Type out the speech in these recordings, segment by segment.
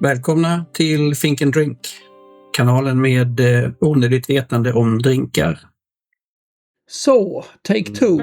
Välkomna till Think and Drink, kanalen med onödigt vetande om drinkar. Så, take two.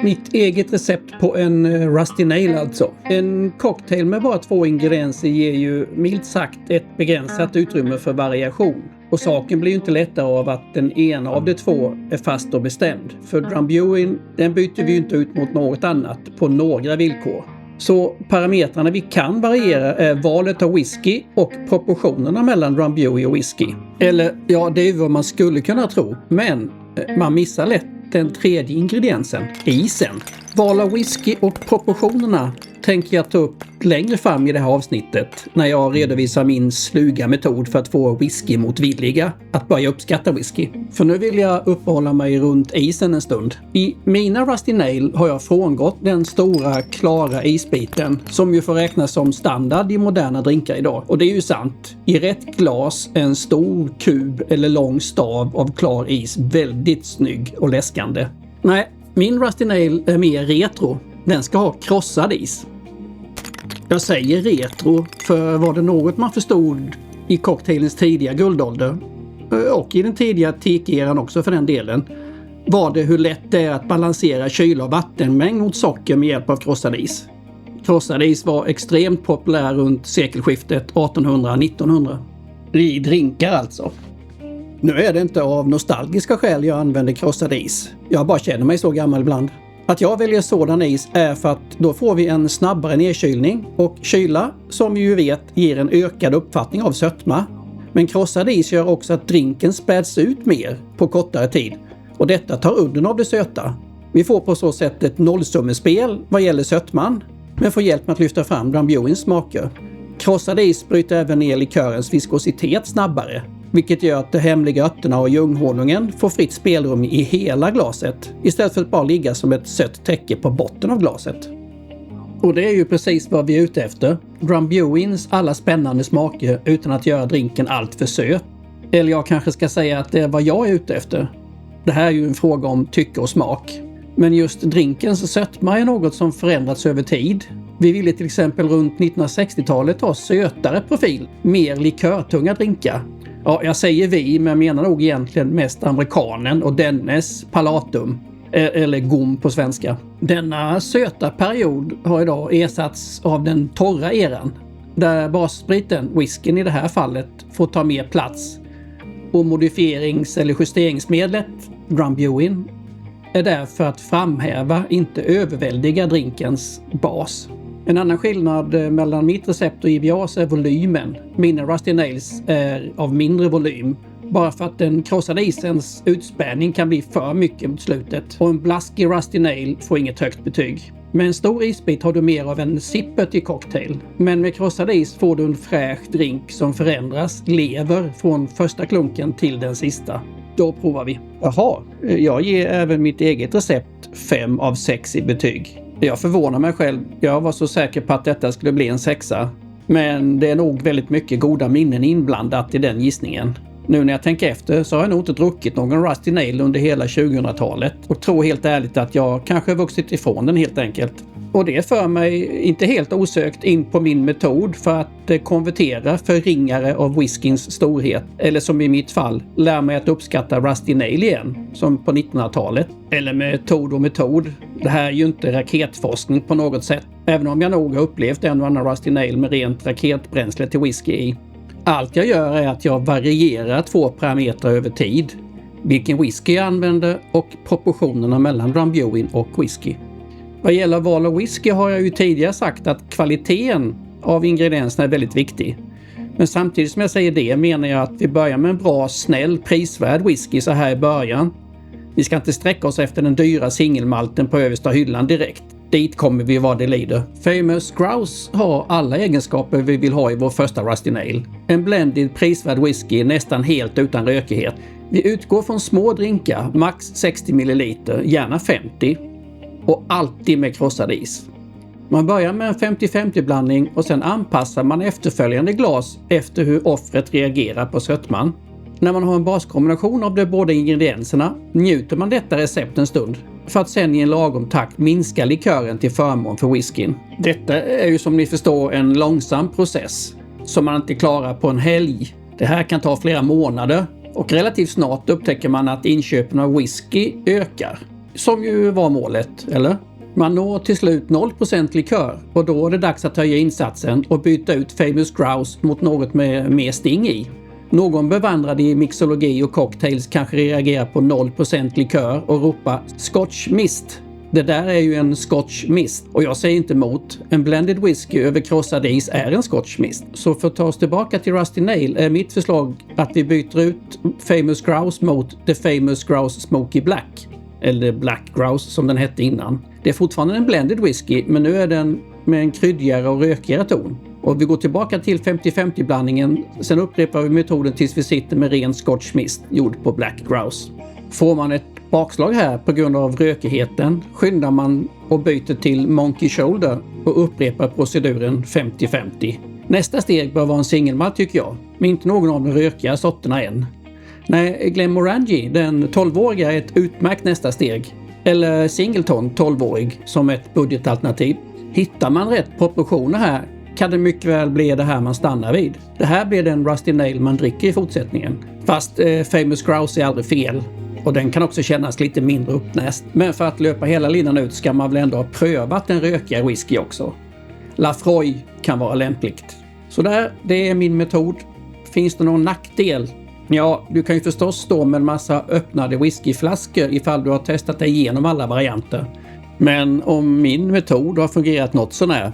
Mitt eget recept på en Rusty Nail alltså. En cocktail med bara 2 ingredienser ger ju milt sagt ett begränsat utrymme för variation. Och saken blir ju inte lättare av att den ena av de 2 är fast och bestämd. För Drambuie, den byter vi ju inte ut mot något annat på några villkor. Så parametrarna vi kan variera är valet av whisky och proportionerna mellan Drambuie och whisky. Eller ja, det är vad man skulle kunna tro. Men man missar lätt den tredje ingrediensen, isen. Val av whisky och proportionerna tänker jag ta upp längre fram i det här avsnittet när jag redovisar min sluga metod för att få whisky-motvilliga att börja uppskatta whisky. För nu vill jag uppehålla mig runt isen en stund. I mina Rusty Nail har jag frångått den stora klara isbiten som ju får räknas som standard i moderna drinkar idag. Och det är ju sant. I rätt glas är en stor kub eller lång stav av klar is väldigt snygg och läskande. Nej, min Rusty Nail är mer retro. Den ska ha krossad is. Jag säger retro för var det något man förstod i cocktailens tidiga guldålder och i den tidiga teak-eran också för den delen, var det hur lätt det är att balansera kyla och vattenmängd mot socker med hjälp av krossad is. Krossad is var extremt populär runt sekelskiftet 1800-1900. I drinkar alltså. Nu är det inte av nostalgiska skäl jag använder krossad is. Jag bara känner mig så gammal ibland. Att jag väljer sådan is är för att då får vi en snabbare nedkylning och kyla, som vi ju vet, ger en ökad uppfattning av sötma. Men krossad is gör också att drinken späds ut mer på kortare tid och detta tar udden av det söta. Vi får på så sätt ett nollsummespel vad gäller sötman, men får hjälp med att lyfta fram Drambuiens smaker. Krossad is bryter även ner likörens viskositet snabbare, vilket gör att de hemliga örterna och ljunghonungen får fritt spelrum i hela glaset istället för att bara ligga som ett sött täcke på botten av glaset. Och det är ju precis vad vi är ute efter. Drambuiens alla spännande smaker utan att göra drinken allt för söt. Eller jag kanske ska säga att det är vad jag är ute efter. Det här är ju en fråga om tycke och smak. Men just drinkens sötma är något som förändrats över tid. Vi ville till exempel runt 1960-talet ha sötare profil, mer likörtunga drinkar. Ja, jag säger vi, men jag menar nog egentligen mest amerikanen och dennes palatum, eller gom på svenska. Denna söta period har idag ersatts av den torra eran, där basspriten, whiskyn i det här fallet, får ta mer plats. Och modifierings- eller justeringsmedlet, Drambuie, är därför att framhäva, inte överväldiga drinkens bas. En annan skillnad mellan mitt recept och IBAs är volymen. Mina Rusty Nails är av mindre volym, bara för att den krossade isens utspädning kan bli för mycket mot slutet. Och en blaskig Rusty Nail får inget högt betyg. Med en stor isbit har du mer av en sippet i cocktail. Men med krossad is får du en fräsch drink som förändras, lever från första klunken till den sista. Då provar vi. Jaha, jag ger även mitt eget recept 5 av 6 i betyg. Jag förvånar mig själv. Jag var så säker på att detta skulle bli en 6. Men det är nog väldigt mycket goda minnen inblandat i den gissningen. Nu när jag tänker efter så har jag nog inte druckit någon Rusty Nail under hela 2000-talet. Och tror helt ärligt att jag kanske vuxit ifrån den helt enkelt. Och det för mig inte helt osökt in på min metod för att konvertera förringare av whiskyns storhet. Eller som i mitt fall, lär mig att uppskatta Rusty Nail igen, som på 1900-talet. Eller metod och metod. Det här är ju inte raketforskning på något sätt. Även om jag nog har upplevt en och annan Rusty Nail med rent raketbränsle till whisky i. Allt jag gör är att jag varierar 2 parametrar över tid. Vilken whisky jag använder och proportionerna mellan Drambuie och whisky. Vad gäller val av whisky har jag ju tidigare sagt att kvaliteten av ingredienserna är väldigt viktig. Men samtidigt som jag säger det menar jag att vi börjar med en bra, snäll, prisvärd whisky så här i början. Vi ska inte sträcka oss efter den dyra singelmalten på översta hyllan direkt. Dit kommer vi vad det lider. Famous Grouse har alla egenskaper vi vill ha i vår första Rusty Nail. En blended prisvärd whisky nästan helt utan rökighet. Vi utgår från små drinkar, max 60 ml, gärna 50. Och alltid med krossad is. Man börjar med en 50-50 blandning och sen anpassar man efterföljande glas efter hur offret reagerar på sötman. När man har en baskombination av de båda ingredienserna njuter man detta recept en stund för att sen i en lagom takt minska likören till förmån för whiskyn. Detta är ju som ni förstår en långsam process. som man inte klarar på en helg. Det här kan ta flera månader och relativt snart upptäcker man att inköpen av whisky ökar. Som ju var målet, eller? Man når till slut 0% likör och då är det dags att höja insatsen och byta ut Famous Grouse mot något med mer sting i. Någon bevandrad i mixologi och cocktails kanske reagerar på 0% likör och ropar Scotch Mist. Det där är ju en Scotch Mist och jag säger inte emot. En blended whisky över krossad is är en Scotch Mist. Så för att ta oss tillbaka till Rusty Nail är mitt förslag att vi byter ut Famous Grouse mot The Famous Grouse Smoky Black. Eller Black Grouse som den hette innan. Det är fortfarande en blended whisky men nu är den med en kryddigare och rökigare ton. Och vi går tillbaka till 50-50 blandningen. Sen upprepar vi metoden tills vi sitter med ren Scotch Mist gjord på Black Grouse. Får man ett bakslag här på grund av rökigheten skyndar man och byter till Monkey Shoulder och upprepar proceduren 50-50. Nästa steg bör vara en singelmalt tycker jag, men inte någon av de rökiga sorterna än. Nej, Glenmorangie, den 12-åriga, är ett utmärkt nästa steg. Eller Singleton 12-årig som ett budgetalternativ. Hittar man rätt proportioner här kan det mycket väl bli det här man stannar vid. Det här blir den Rusty Nail man dricker i fortsättningen. Fast Famous Grouse är aldrig fel. Och den kan också kännas lite mindre uppnäst. Men för att löpa hela linan ut ska man väl ändå ha prövat en rökigare whisky också. Lafroy kan vara lämpligt. Så där, det är min metod. Finns det någon nackdel? Ja, du kan ju förstås stå med en massa öppnade whiskyflaskor ifall du har testat dig igenom alla varianter. Men om min metod har fungerat något sånär,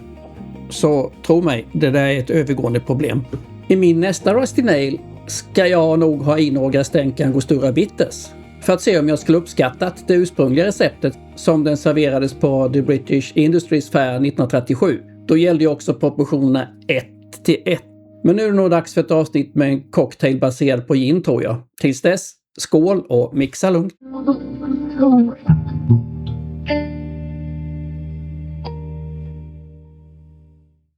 så tro mig, det där är ett övergående problem. I min nästa Rusty Nail ska jag nog ha i några stänk Angostura Bitters. För att se om jag skulle uppskattat det ursprungliga receptet som den serverades på The British Industries Fair 1937. Då gällde ju också proportionerna 1:1. Men nu är det nog dags för ett avsnitt med en cocktail baserad på gin tror jag. Tills dess, skål och mixa lugnt.